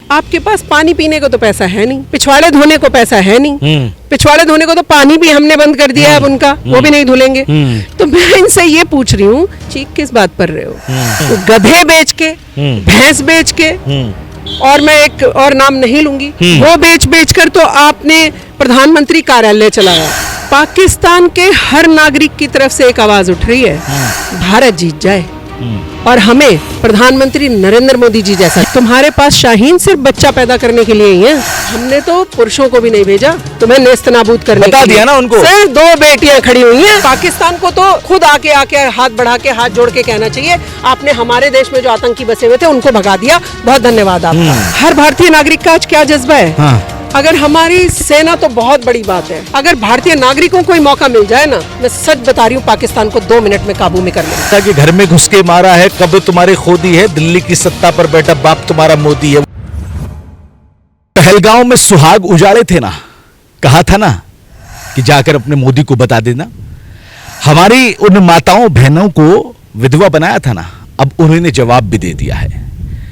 आपके पास पानी पीने को तो पैसा है नहीं, पिछवाड़े धोने को पैसा है नहीं, पिछवाड़े धोने को तो पानी भी हमने बंद कर दिया है अब उनका, वो भी नहीं धुलेंगे। तो मैं इनसे ये पूछ रही हूँ, चीख किस बात पर रहे हो? तो गधे बेच के, भैंस बेच के, और मैं एक और नाम नहीं लूंगी, वो बेच कर तो आपने प्रधानमंत्री कार्यालय चलाया। पाकिस्तान के हर नागरिक की तरफ से एक आवाज उठ रही है, भारत जीत जाए और हमें प्रधानमंत्री नरेंद्र मोदी जी जैसा। तुम्हारे पास शाहीन सिर्फ बच्चा पैदा करने के लिए ही है, हमने तो पुरुषों को भी नहीं भेजा तुम्हें नेस्त नाबूद करने बता दिया ना उनको। सिर्फ 2 बेटियां खड़ी हुई हैं। पाकिस्तान को तो खुद आके हाथ बढ़ा के, हाथ जोड़ के कहना चाहिए, आपने हमारे देश में जो आतंकी बसे हुए थे उनको भगा दिया, बहुत धन्यवाद आपका। हर भारतीय नागरिक का आज क्या जज्बा है? अगर हमारी सेना, तो बहुत बड़ी बात है, अगर भारतीय नागरिकों को ही मौका मिल जाए ना, मैं सच बता रही हूँ, पाकिस्तान को 2 मिनट में काबू में कर लेगा। कि घर में घुस के मारा है, कब तुम्हारी खोदी है, दिल्ली की सत्ता पर बैठा बाप तुम्हारा मोदी है। पहलगांव में सुहाग उजाड़े थे ना, कहा था ना कि जाकर अपने मोदी को बता देना। हमारी उन माताओं बहनों को विधवा बनाया था ना, अब उन्होंने जवाब भी दे दिया है।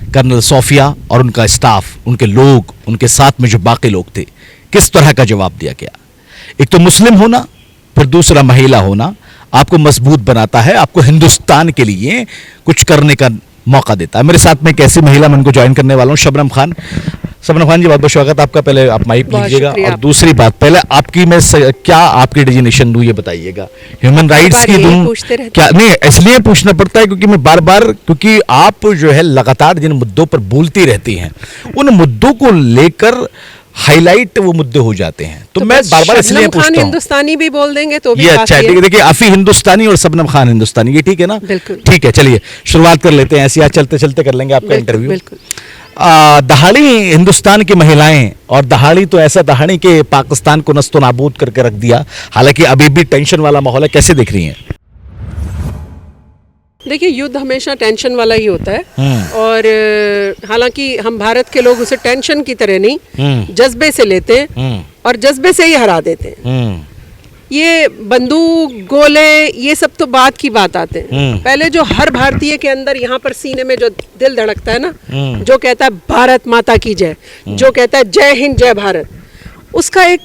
कर्नल सोफिया और उनका स्टाफ, उनके लोग, उनके साथ में जो बाकी लोग थे, किस तरह का जवाब दिया गया। एक तो मुस्लिम होना, फिर दूसरा महिला होना आपको मजबूत बनाता है, आपको हिंदुस्तान के लिए कुछ करने का मौका देता है। मेरे साथ में एक ऐसी महिला, मैं उनको ज्वाइन करने वाला हूँ, शबनम खान। शबनम खान जी, बहुत बहुत स्वागत आपका। पहले आप माइक लीजिएगा, और दूसरी बात, पहले आपकी मैं क्या आपकी डेजिग्नेशन दूं ये बताइएगा। ह्यूमन राइट्स की दूं क्या? नहीं, इसलिए पूछना पड़ता है क्योंकि मैं बार बार, क्योंकि आप जो है लगातार जिन मुद्दों पर बोलती रहती हैं, उन मुद्दों को लेकर हाईलाइट वो मुद्दे हो जाते हैं, तो मैं बार बार इसलिए पूछता हूं। हिंदुस्तानी भी बोल देंगे तो भी ये अच्छा है। देखिए, आफी हिंदुस्तानी और शबनम खान हिंदुस्तानी, ये ठीक है ना? बिल्कुल ठीक है। चलिए शुरुआत कर लेते हैं, ऐसे आज चलते चलते कर लेंगे आपका इंटरव्यू। बिल्कुल। दहाड़ी हिंदुस्तान की महिलाएं, और दहाड़ी तो ऐसा दहाड़ी के पाकिस्तान को नस्तो नाबूद करके रख दिया, हालांकि अभी भी टेंशन वाला माहौल है, कैसे देख रही हैं? देखिए, युद्ध हमेशा टेंशन वाला ही होता है, और हालांकि हम भारत के लोग उसे टेंशन की तरह नहीं, जज्बे से लेते हैं और जज्बे से ही हरा देते हैं। ये बंदूक, गोले, ये सब तो बात की बात आते हैं। पहले जो हर भारतीय के अंदर, यहाँ पर सीने में जो दिल धड़कता है ना, जो कहता है भारत माता की जय, जो कहता है जय हिंद जय भारत, उसका एक,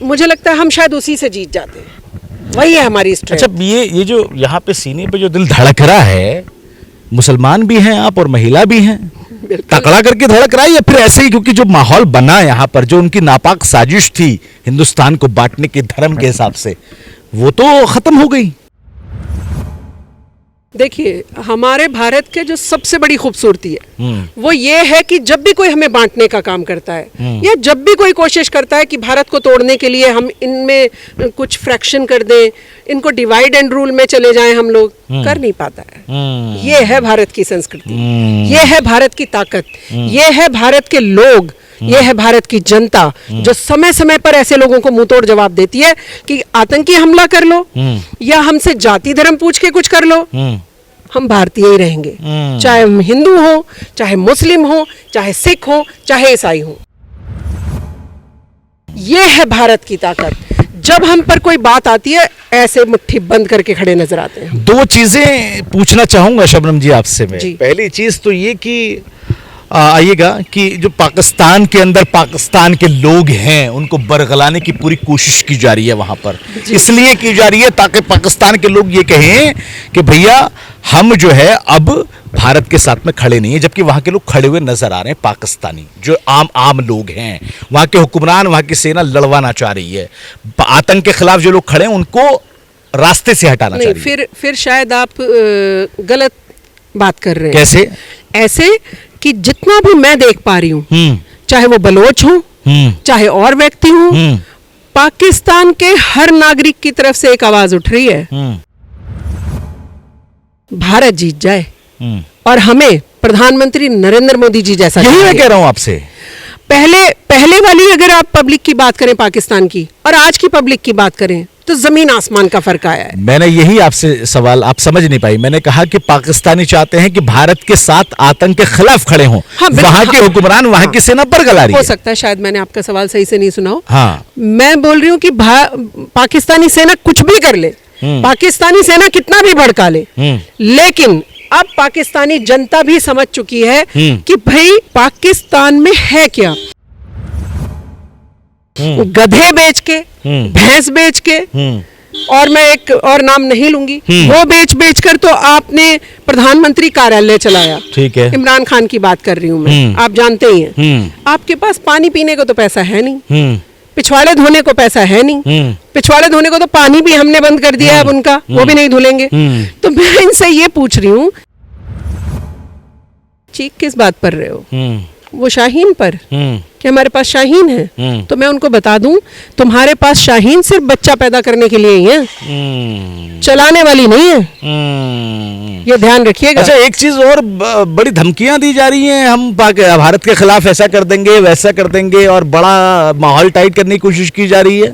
मुझे लगता है हम शायद उसी से जीत जाते हैं, वही है हमारी स्ट्रेंथ। अच्छा, ये जो यहाँ पे सीने पे जो दिल धड़क रहा है, मुसलमान भी हैं आप और महिला भी हैं, तकड़ा करके धड़क रहा है या फिर ऐसे ही क्योंकि जो माहौल बना यहाँ पर, जो उनकी नापाक साजिश थी हिंदुस्तान को बांटने के धर्म के हिसाब से, वो तो खत्म हो गई? देखिए, हमारे भारत के जो सबसे बड़ी खूबसूरती है वो ये है कि जब भी कोई हमें बांटने का काम करता है, या जब भी कोई कोशिश करता है कि भारत को तोड़ने के लिए हम इनमें कुछ फ्रैक्शन कर दें, इनको डिवाइड एंड रूल में चले जाएं, हम लोग कर नहीं पाता है। ये है भारत की संस्कृति, ये है भारत की ताकत, ये है भारत के लोग, ये है भारत की जनता, जो समय समय पर ऐसे लोगों को मुंहतोड़ जवाब देती है कि आतंकी हमला कर लो या हमसे जाति धर्म पूछ के कुछ कर लो, हम भारतीय ही रहेंगे, चाहे हम हिंदू हो, चाहे मुस्लिम हो, चाहे सिख हो, चाहे ईसाई हो। ये है भारत की ताकत। जब हम पर कोई बात आती है, ऐसे मुट्ठी बंद करके खड़े नजर आते हैं। 2 चीजें पूछना चाहूंगा शबनम जी आपसे मैं। पहली चीज तो ये कि आइएगा कि जो पाकिस्तान के अंदर पाकिस्तान के लोग हैं, उनको बरगलाने की पूरी कोशिश की जा रही है वहां पर, इसलिए की जा रही है ताकि पाकिस्तान के लोग ये कहें कि भैया हम जो है अब भारत के साथ में खड़े नहीं है, जबकि वहां के लोग खड़े हुए नजर आ रहे हैं। पाकिस्तानी जो आम लोग हैं, वहां के हुक्मरान, वहां की सेना लड़वाना चाह रही है, आतंक के खिलाफ जो लोग खड़े हैं उनको रास्ते से हटाना चाह रही है। फिर शायद आप गलत बात कर रहे हैं। कैसे? ऐसे कि जितना भी मैं देख पा रही हूँ, चाहे वो बलोच हो, चाहे और व्यक्ति हो, पाकिस्तान के हर नागरिक की तरफ से एक आवाज उठ रही है, भारत जीत जाए और हमें प्रधानमंत्री नरेंद्र मोदी जी जैसा। यही मैं कह रहा हूं आपसे। पहले वाली अगर आप पब्लिक की बात करें पाकिस्तान की, और आज की पब्लिक की बात करें, तो जमीन आसमान का फर्क आया है। मैंने यही आपसे सवाल, आप समझ नहीं पाई, मैंने कहा कि पाकिस्तानी चाहते हैं कि भारत के साथ आतंक के खिलाफ खड़े हों। वहां के हुक्मरान, वहां की सेना बरगला रही है। हो सकता है शायद मैंने आपका सवाल सही से नहीं सुना हो। हाँ, मैं बोल रही हूँ कि पाकिस्तानी सेना कुछ भी कर ले, पाकिस्तानी सेना कितना भी भड़का ले, लेकिन अब पाकिस्तानी जनता भी समझ चुकी है कि भाई पाकिस्तान में है क्या। गधे बेच के, भैंस बेच के, और मैं एक और नाम नहीं लूंगी, वो बेच कर तो आपने प्रधानमंत्री कार्यालय चलाया। ठीक है, इमरान खान की बात कर रही हूं मैं, आप जानते ही हैं। आपके पास पानी पीने को तो पैसा है नहीं, पिछवाड़े धोने को पैसा है नहीं, पिछवाड़े धोने को तो पानी भी हमने बंद कर दिया है अब उनका, वो भी नहीं धुलेंगे। तो मैं इनसे ये पूछ रही हूँ, चीख किस बात पर रहे हो? वो शाहीन पर कि हमारे पास शाहीन है, तो मैं उनको बता दूं, तुम्हारे पास शाहीन सिर्फ बच्चा पैदा करने के लिए ही है, चलाने वाली नहीं है, ये ध्यान रखिएगा। अच्छा, एक चीज और, बड़ी धमकियां दी जा रही हैं, हम भारत के खिलाफ ऐसा कर देंगे वैसा कर देंगे, और बड़ा माहौल टाइट करने की कोशिश की जा रही है।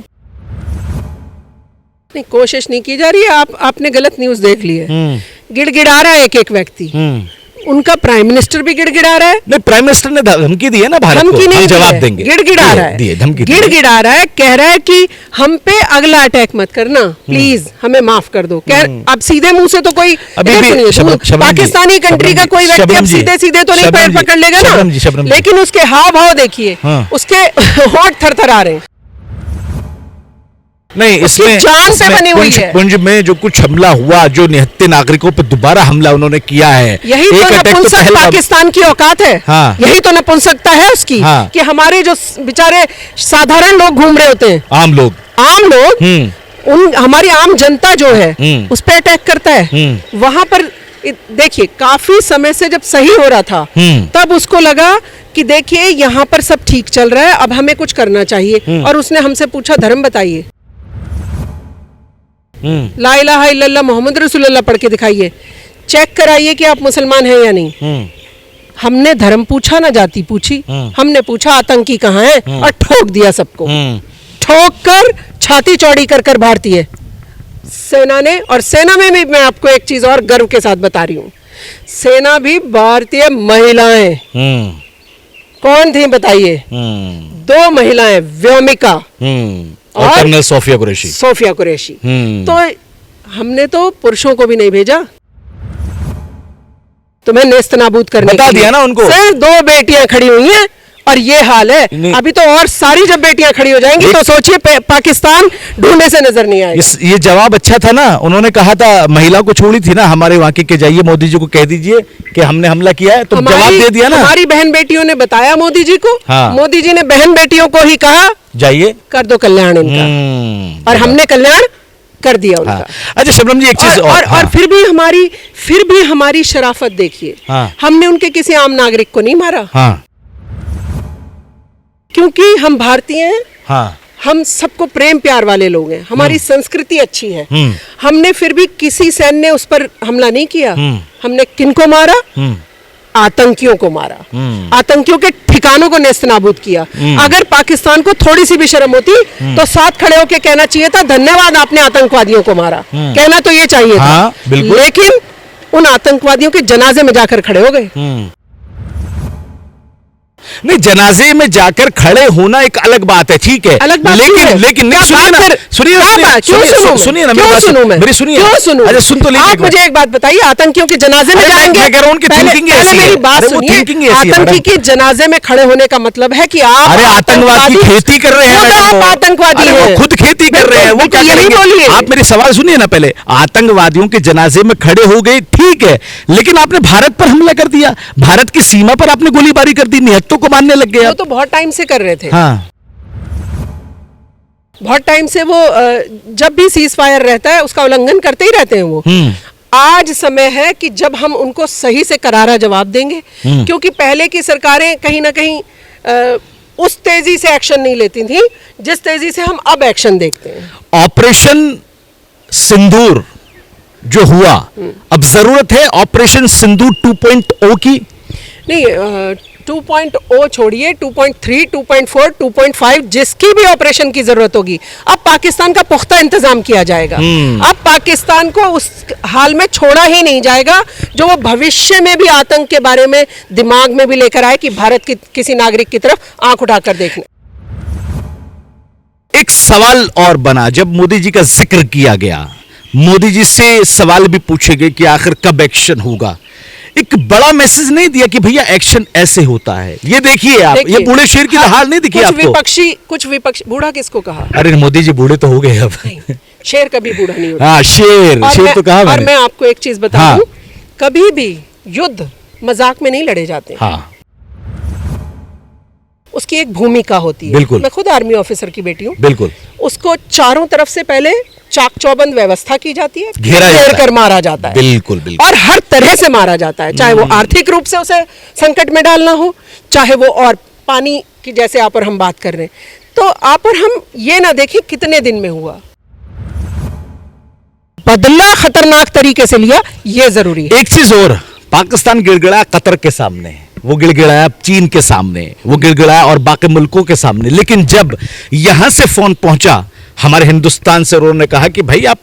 नहीं, कोशिश नहीं की जा रही है, आपने गलत न्यूज देख ली है। गिड़गिड़ा रहा है एक एक व्यक्ति, उनका प्राइम मिनिस्टर भी गिड़गिड़ा रहा है। नहीं, प्राइम मिनिस्टर ने धमकी दी है ना भारत को, हम जवाब देंगे। गिड़गिड़ा रहा है, गिड़गिड़ा रहा है, कह रहा है कि हम पे अगला अटैक मत करना प्लीज, हमें माफ कर दो। अब सीधे मुंह से तो कोई पाकिस्तानी कंट्री का कोई व्यक्ति अब सीधे सीधे तो नहीं पैर पकड़ लेगा ना, लेकिन उसके हाव भाव देखिए, उसके होंठ थरथर आ रहे हैं। नहीं, इसमें जान पे बनी हुई है। पुंज में जो कुछ हमला हुआ, जो निहत्थे नागरिकों पर दोबारा हमला उन्होंने किया है, यही तो नपुंसक पाकिस्तान की औकात है। हाँ। यही तो नपुंसकता है उसकी। हाँ। कि हमारे जो बेचारे साधारण लोग घूम रहे होते हैं, आम लोग हमारी आम जनता जो है उस पर अटैक करता है। वहां पर देखिए, काफी समय से जब सही हो रहा था तब उसको लगा कि देखिए यहाँ पर सब ठीक चल रहा है, अब हमें कुछ करना चाहिए, और उसने हमसे पूछा धर्म बताइए, ला इलाहा इल्लल्लाह मोहम्मद रसूलुल्लाह पढ़ के दिखाइए, चेक कराइए कि आप मुसलमान हैं या नहीं। हमने धर्म पूछा ना जाति पूछी, हमने पूछा आतंकी कहाँ है, और ठोक दिया सबको, ठोक कर छाती चौड़ी कर भारतीय सेना ने। और सेना में भी मैं आपको एक चीज और गर्व के साथ बता रही हूँ, सेना भी भारतीय महिलाएं। कौन थी बताइए? 2 महिलाएं, व्योमिका और सोफिया कुरैशी। तो हमने तो पुरुषों को भी नहीं भेजा, तुम्हें नेस्त नाबूद करने बता दिया ना उनको। सिर्फ 2 बेटियां खड़ी हुई हैं और ये हाल है। अभी तो और सारी जब बेटियां खड़ी हो जाएंगी तो सोचिए पाकिस्तान ढूंढने से नजर नहीं आएगा। ये जवाब अच्छा था ना, उन्होंने कहा था, महिला को छोड़ी थी ना हमारे वहां के जाइए मोदी जी को कह दीजिए कि हमने हमला किया है, तो जवाब दे दिया ना। हमारी बहन बेटियों ने बताया मोदी जी को। हाँ। मोदी जी ने बहन बेटियों को ही कहा जाइए कर दो कल्याण इनका, और हमने कल्याण कर दिया उनका। हाँ। अच्छा शबनम जी, एक चीज और फिर भी हमारी शराफत देखिए। हाँ। हमने उनके किसी आम नागरिक को नहीं मारा। हाँ। क्योंकि हम भारतीय हैं। हाँ। हम सबको प्रेम प्यार वाले लोग हैं, हमारी संस्कृति अच्छी है। हमने फिर भी किसी सैन्य ने उस पर हमला नहीं किया। हमने किनको मारा? आतंकियों को मारा, आतंकियों के ठिकानों को नेस्तनाबूद किया। अगर पाकिस्तान को थोड़ी सी भी शर्म होती तो साथ खड़े होकर कहना चाहिए था, धन्यवाद आपने आतंकवादियों को मारा, कहना तो ये चाहिए था। लेकिन उन आतंकवादियों के जनाजे में जाकर खड़े हो गए। नहीं, जनाजे में जाकर खड़े होना एक अलग बात है, ठीक है, अलग बात लेकिन सुनिए ना मेरी सुनिए। अरे सुन तो लीजिए, आप मुझे एक बात बताइए, आतंकियों के जनाजे में जाएंगे? मेरी बात सुनिए, आतंकी के जनाजे में खड़े होने का मतलब है कि आप आतंकवाद की खेती कर रहे हैं। आप आतंकवादी हैं, खुद खेती कर रहे हैं, वो क्या करेंगे? आप मेरी सवाल सुनिए ना पहले। आतंकवादियों के जनाजे में खड़े हो गए, ठीक है, लेकिन आपने भारत पर हमला कर दिया, भारत की सीमा पर आपने गोलीबारी कर दी, निहत्तों को मारने लग गए। वो तो बहुत टाइम से कर रहे थे। हाँ। बहुत टाइम से वो जब भी सीज फायर रहता है उसका उल्लंघन करते ही रहते हैं वो। आज समय है कि जब हम उनको सही से करारा जवाब देंगे, क्योंकि पहले की सरकारें कहीं ना कहीं उस तेजी से एक्शन नहीं लेती थी जिस तेजी से हम अब एक्शन देखते हैं। ऑपरेशन सिंदूर जो हुआ, अब जरूरत है ऑपरेशन सिंदूर 2.0 की। नहीं, 2.0 छोड़िए, 2.3, 2.4, 2.5 जिसकी भी ऑपरेशन की जरूरत होगी, अब पाकिस्तान का पुख्ता इंतजाम किया जाएगा। अब पाकिस्तान को उस हाल में छोड़ा ही नहीं जाएगा जो वो भविष्य में भी आतंक के बारे में दिमाग में भी लेकर आए कि भारत की किसी नागरिक की तरफ आंख उठाकर देखने। एक सवाल और बना, जब मोदी जी का जिक्र किया गया मोदी जी से सवाल भी पूछे गए कि आखिर कब एक्शन होगा। एक बड़ा मैसेज नहीं दिया कि भैया एक्शन ऐसे होता है। ये देखिए आप, ये बूढ़े शेर की हाल नहीं दिखी आपको? कुछ विपक्षी बूढ़ा किसको कहा? अरे मोदी जी बूढ़े तो हो गए अब। शेर कभी बूढ़ा नहीं होता। हाँ, शेर तो कहा और मैंने। मैं आपको एक चीज बता दूं, कभी भी युद्ध मजाक में नहीं लड़े जाते। हाँ, उसकी एक भूमिका होती है। बिल्कुल। मैं खुद आर्मी ऑफिसर की बेटी हूँ। बिल्कुल। उसको चारों तरफ से पहले चाक चौबंद व्यवस्था की जाती है, घेरा घेर कर मारा जाता है। बिल्कुल बिल्कुल। और हर तरह से मारा जाता है, चाहे वो आर्थिक रूप से उसे संकट में डालना हो, चाहे वो और पानी की, जैसे आप और हम बात कर रहे हैं। तो आप और हम ये ना देखें कितने दिन में हुआ, बदला खतरनाक तरीके से लिया, ये जरूरी है। एक चीज और, पाकिस्तान गिड़गिड़ाया कतर के सामने, वो गिड़गिड़ाया चीन के सामने, वो गिड़गिड़ाया और बाकी मुल्कों के सामने, लेकिन जब यहां से फोन पहुंचा हमारे हिंदुस्तान से, उन्होंने कहा कि भाई आप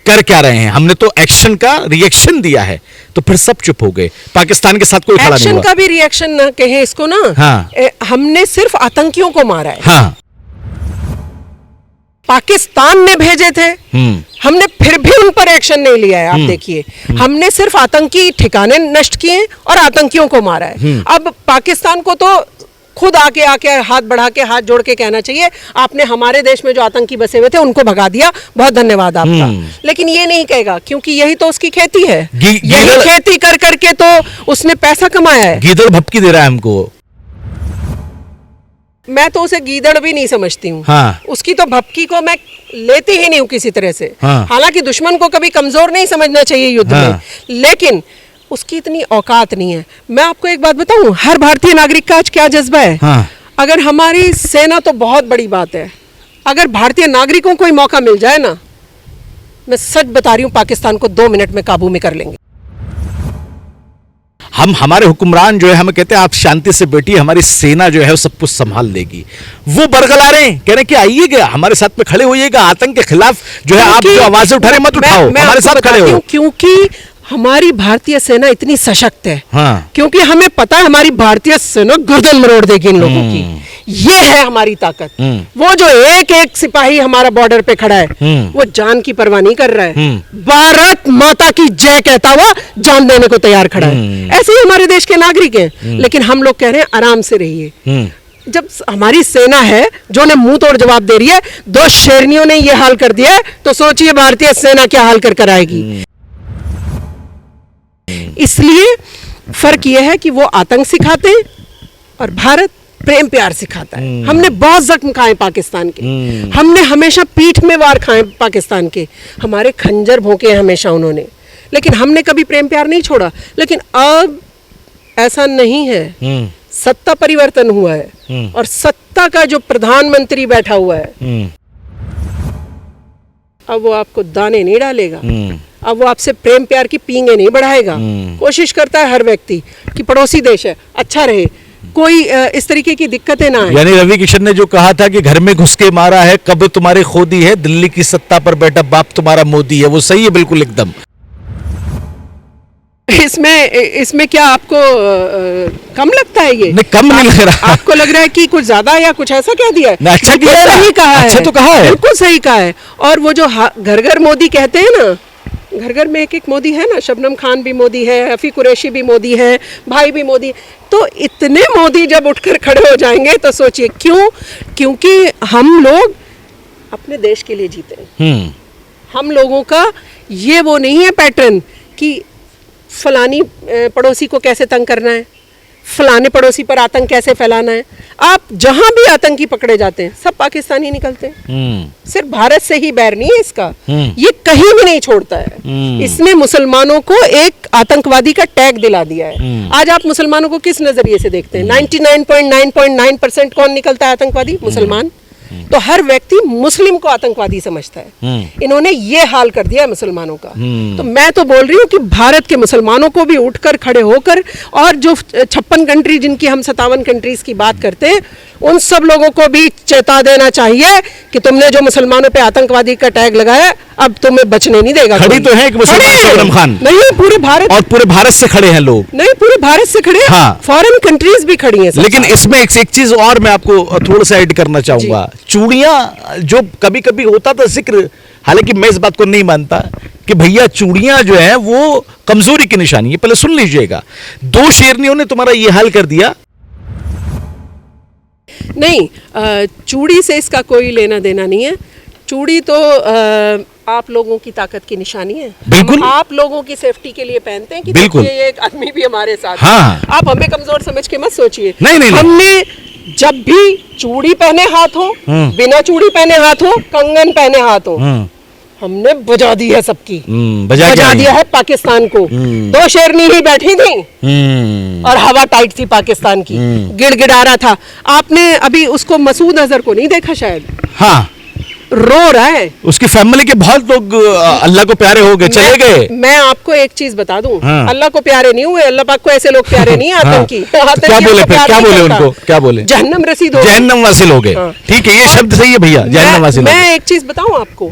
कर क्या रहे हैं, हमने तो एक्शन का रिएक्शन दिया है, तो फिर सब चुप हो गए। पाकिस्तान के साथ कोई खड़ा नहीं एक्शन हुआ। का भी रिएक्शन ना कहें इसको ना। हाँ। हमने सिर्फ आतंकियों को मारा है। हाँ। पाकिस्तान ने भेजे थे, हमने फिर भी उन पर एक्शन नहीं लिया है। आप देखिए, हमने सिर्फ आतंकी ठिकाने नष्ट किए और आतंकियों को मारा है। अब पाकिस्तान को तो खुद आके हाथ बढ़ा के, हाथ जोड़ के कहना चाहिए, आपने हमारे देश में जो आतंकी बसे हुए थे उनको भगा दिया, बहुत धन्यवाद आपका। लेकिन ये नहीं कहेगा, क्योंकि यही तो उसकी खेती है। यही खेती कर करके तो उसने पैसा कमाया है। गीदड़ भपकी दे रहा है हमको। मैं तो उसे गीदड़ भी नहीं समझती हूँ। हाँ। उसकी तो भपकी को मैं लेती ही नहीं हूँ किसी तरह से। हाँ। हालांकि दुश्मन को कभी कमजोर नहीं समझना चाहिए युद्ध हाँ। में, लेकिन उसकी इतनी औकात नहीं है। मैं आपको एक बात बताऊं, हर भारतीय नागरिक का आज क्या जज्बा है। हाँ। अगर हमारी सेना, तो बहुत बड़ी बात है, अगर भारतीय नागरिकों को ही मौका मिल जाए ना, मैं सच बता रही हूँ, पाकिस्तान को 2 मिनट में काबू में कर लेंगे। हमारे हुक्मरान जो है हमें कहते हैं आप शांति से बैठिए, हमारी सेना जो है वो सब कुछ संभाल लेगी। वो बरगला रहे हैं, कह रहे हैं कि आइएगा हमारे साथ में खड़े होइएगा, आतंक के खिलाफ जो है आप जो आवाजें उठा रहे मत उठाओ, हमारे साथ खड़े हो। क्योंकि हमारी भारतीय सेना इतनी सशक्त है। हाँ। क्योंकि हमें पता है हमारी भारतीय सेना गर्दन मरोड़ देगी इन लोगों की। ये है हमारी ताकत। वो जो एक एक सिपाही हमारा बॉर्डर पे खड़ा है, वो जान की परवाह नहीं कर रहा है, भारत माता की जय कहता हुआ जान देने को तैयार खड़ा है। ऐसे ही हमारे देश के नागरिक हैं। लेकिन हम लोग कह रहे हैं आराम से रहिए। जब हमारी सेना है जो ने मुंह तोड़ जवाब दे रही है, 2 शेरनियों ने ये हाल कर दिया है, तो सोचिए भारतीय सेना क्या हाल कर आएगी। इसलिए फर्क यह है कि वो आतंक सिखाते हैं और भारत प्रेम प्यार सिखाता है। हमने बहुत जख्म खाए पाकिस्तान के, हमने हमेशा पीठ में वार खाए पाकिस्तान के, हमारे खंजर भोंके हमेशा उन्होंने, लेकिन हमने कभी प्रेम प्यार नहीं छोड़ा। लेकिन अब ऐसा नहीं है, सत्ता परिवर्तन हुआ है और सत्ता का जो प्रधानमंत्री बैठा हुआ है, अब वो आपको दाने नहीं डालेगा, अब वो आपसे प्रेम प्यार की पींगे नहीं बढ़ाएगा। कोशिश करता है हर व्यक्ति कि पड़ोसी देश है अच्छा रहे, कोई इस तरीके की दिक्कतें ना आए। यानी रवि किशन ने जो कहा था कि घर में घुस के मारा है, कब्र तुम्हारी खोदी है, दिल्ली की सत्ता पर बैठा बाप तुम्हारा मोदी है, वो सही है बिल्कुल एकदम। इसमें क्या आपको कम लगता है? ये नहीं, कम नहीं लग रहा। आपको लग रहा है कि कुछ ज्यादा या कुछ ऐसा क्या दिया है? अच्छा किया है, सही कहा है, अच्छा तो कहा है, बिल्कुल सही कहा है। और वो जो घर घर मोदी कहते हैं ना, घर घर में एक एक मोदी है ना, शबनम खान भी मोदी है, रफी कुरैशी भी मोदी है, भाई भी मोदी। तो इतने मोदी जब उठकर खड़े हो जाएंगे तो सोचिए क्यों? क्योंकि हम लोग अपने देश के लिए जीते हैं। हम लोगों का ये वो नहीं है पैटर्न कि फलानी पड़ोसी को कैसे तंग करना है, फलाने पड़ोसी पर आतंक कैसे फैलाना है। आप जहां भी आतंकी पकड़े जाते हैं सब पाकिस्तानी निकलते हैं। सिर्फ भारत से ही बैर नहीं है इसका, ये कहीं भी नहीं छोड़ता है। इसने मुसलमानों को एक आतंकवादी का टैग दिला दिया है। आज आप मुसलमानों को किस नजरिए से देखते हैं? 99.9% कौन निकलता है आतंकवादी? मुसलमान। तो हर व्यक्ति मुस्लिम को आतंकवादी समझता है। इन्होंने ये हाल कर दिया है मुसलमानों का। तो मैं तो बोल रही हूँ कि भारत के मुसलमानों को भी उठकर खड़े होकर, और जो 56 कंट्री जिनकी हम 57 कंट्रीज की बात करते हैं, उन सब लोगों को भी चेता देना चाहिए कि तुमने जो मुसलमानों पे आतंकवादी का टैग लगाया, अब तुम्हें बचने नहीं देगा। खड़ी तो है एक मुसलमान शबनम खान, नहीं पूरे भारत, और पूरे भारत से खड़े हैं लोग, नहीं पूरे भारत से खड़े हैं। हाँ। फॉरेन कंट्रीज भी खड़ी हैं। लेकिन इसमें एक चीज और मैं आपको थोड़ा सा ऐड करना चाहूंगा। चूड़ियां जो कभी कभी होता था जिक्र, हालांकि मैं इस बात को नहीं मानता कि भैया चूड़ियां जो है वो कमजोरी की निशानी है। पहले सुन लीजिएगा, 2 शेरनियों ने तुम्हारा ये हाल कर दिया। नहीं, चूड़ी से इसका कोई लेना देना नहीं है। चूड़ी तो आप लोगों की ताकत की निशानी है। बिल्कुल। हम आप लोगों की सेफ्टी के लिए पहनते हैं कि बिल्कुल। देखिए ये एक आदमी भी हमारे साथ है। हाँ। आप हमें कमजोर समझ के मत सोचिए। नहीं, नहीं, नहीं। हमने जब भी चूड़ी पहने हाथ हो, बिना चूड़ी पहने हाथ हो, कंगन पहने हाथ हो, हमने बजा दी है सबकी। बजा दिया है पाकिस्तान को। 2 शेरनी ही बैठी थी और हवा टाइट थी पाकिस्तान की, गिड़गिड़ा रहा था। आपने अभी उसको मसूद अजहर को नहीं देखा शायद? हाँ, रो रहा है। उसकी फैमिली के बहुत लोग अल्लाह को प्यारे हो गए, चले गए। मैं आपको एक चीज बता दूं, हाँ। अल्लाह को प्यारे नहीं हुए, अल्लाह पाक को ऐसे लोग प्यारे नहीं है। आतंकी आतंकी क्या बोले फिर? क्या बोले उनको? क्या बोले? जहन्नम रसीद हो, जहन्नम वासिल हो गए। हाँ। ठीक है, ये शब्द सही है भैया, जहन्नम वासिल हो गए। मैं एक चीज बताऊं आपको,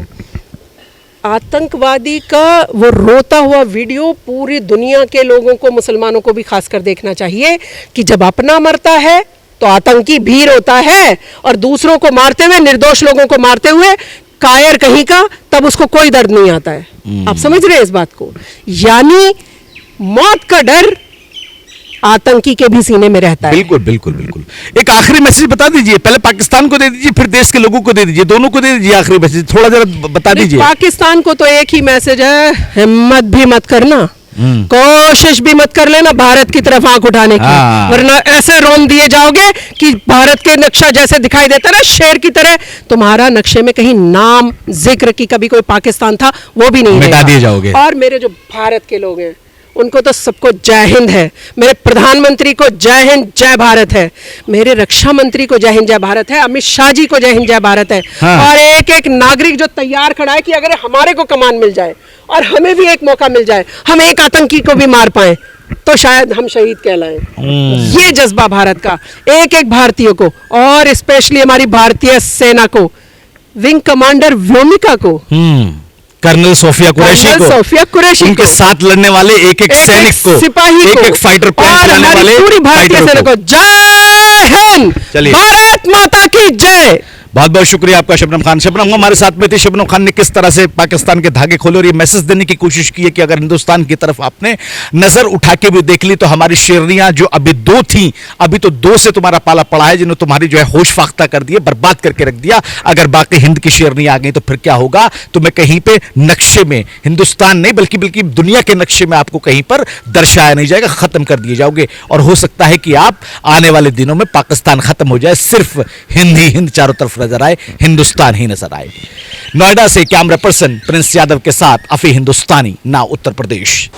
आतंकवादी का वो रोता हुआ वीडियो पूरी दुनिया के लोगों को, मुसलमानों को भी खासकर देखना चाहिए कि जब अपना मरता है तो आतंकी भी रोता है, और दूसरों को मारते हुए, निर्दोष लोगों को मारते हुए कायर कहीं का, तब उसको कोई दर्द नहीं आता है। आप समझ रहे हैं इस बात को? यानी मौत का डर आतंकी के भी सीने में रहता है। बिल्कुल बिल्कुल बिल्कुल। एक आखिरी मैसेज बता दीजिए, पहले पाकिस्तान को दे दीजिए, फिर देश के लोगों को दे दीजिए, दोनों को दे दीजिए आखिरी मैसेज, थोड़ा जरा बता दीजिए। पाकिस्तान को तो एक ही मैसेज है, हिम्मत भी मत करना, कोशिश भी मत कर लेना भारत की तरफ आंख उठाने की, वरना ऐसे रोन दिए जाओगे कि भारत के नक्शा जैसे दिखाई देता ना शेर की तरह, तुम्हारा नक्शे में कहीं नाम जिक्र की कभी कोई पाकिस्तान था वो भी नहीं मिटा दिए जाओगे। और मेरे जो भारत के लोग हैं उनको तो सबको जय हिंद है, मेरे प्रधानमंत्री को जय हिंद जय भारत है, मेरे रक्षा मंत्री को जय हिंद जय भारत है, अमित शाह जी को जय हिंद जय भारत है। हाँ। और एक एक नागरिक जो तैयार खड़ा है कि अगर हमारे को कमान मिल जाए और हमें भी एक मौका मिल जाए, हम एक आतंकी को भी मार पाए, तो शायद हम शहीद कहलाएं। ये जज्बा भारत का, एक एक भारतीय को, और स्पेशली हमारी भारतीय सेना को, विंग कमांडर व्योमिका को, कर्नल सोफिया कुरैशी को, उनके साथ लड़ने वाले एक एक सैनिक को, सिपाही को, एक फाइटर प्लेन चलाने वाले पूरी भारतीय सेना को जय हिंद, भारत माता की जय। बहुत बहुत शुक्रिया आपका शबनम खान। शबनम हमारे साथ में थी। शबनम खान ने किस तरह से पाकिस्तान के धागे खोले और ये मैसेज देने की कोशिश की है कि अगर हिंदुस्तान की तरफ आपने नजर उठा के भी देख ली तो हमारी शेरनियां जो अभी 2 थी, अभी तो 2 से तुम्हारा पाला पड़ा है, जिन्होंने तुम्हारी जो है होश फाख्ता कर दिया, बर्बाद करके रख दिया। अगर बाकी हिंद की शेरनियां आ गई तो फिर क्या होगा? तुम्हें कहीं पे नक्शे में, हिंदुस्तान नहीं बल्कि दुनिया के नक्शे में आपको कहीं पर दर्शाया नहीं जाएगा, खत्म कर दिए जाओगे। और हो सकता है कि आप आने वाले दिनों में पाकिस्तान खत्म हो जाए, सिर्फ हिंद ही हिंद चारों तरफ नजर आए, हिंदुस्तान ही नजर आए। नोएडा से कैमरा पर्सन प्रिंस यादव के साथ अफी हिंदुस्तानी, ना उत्तर प्रदेश।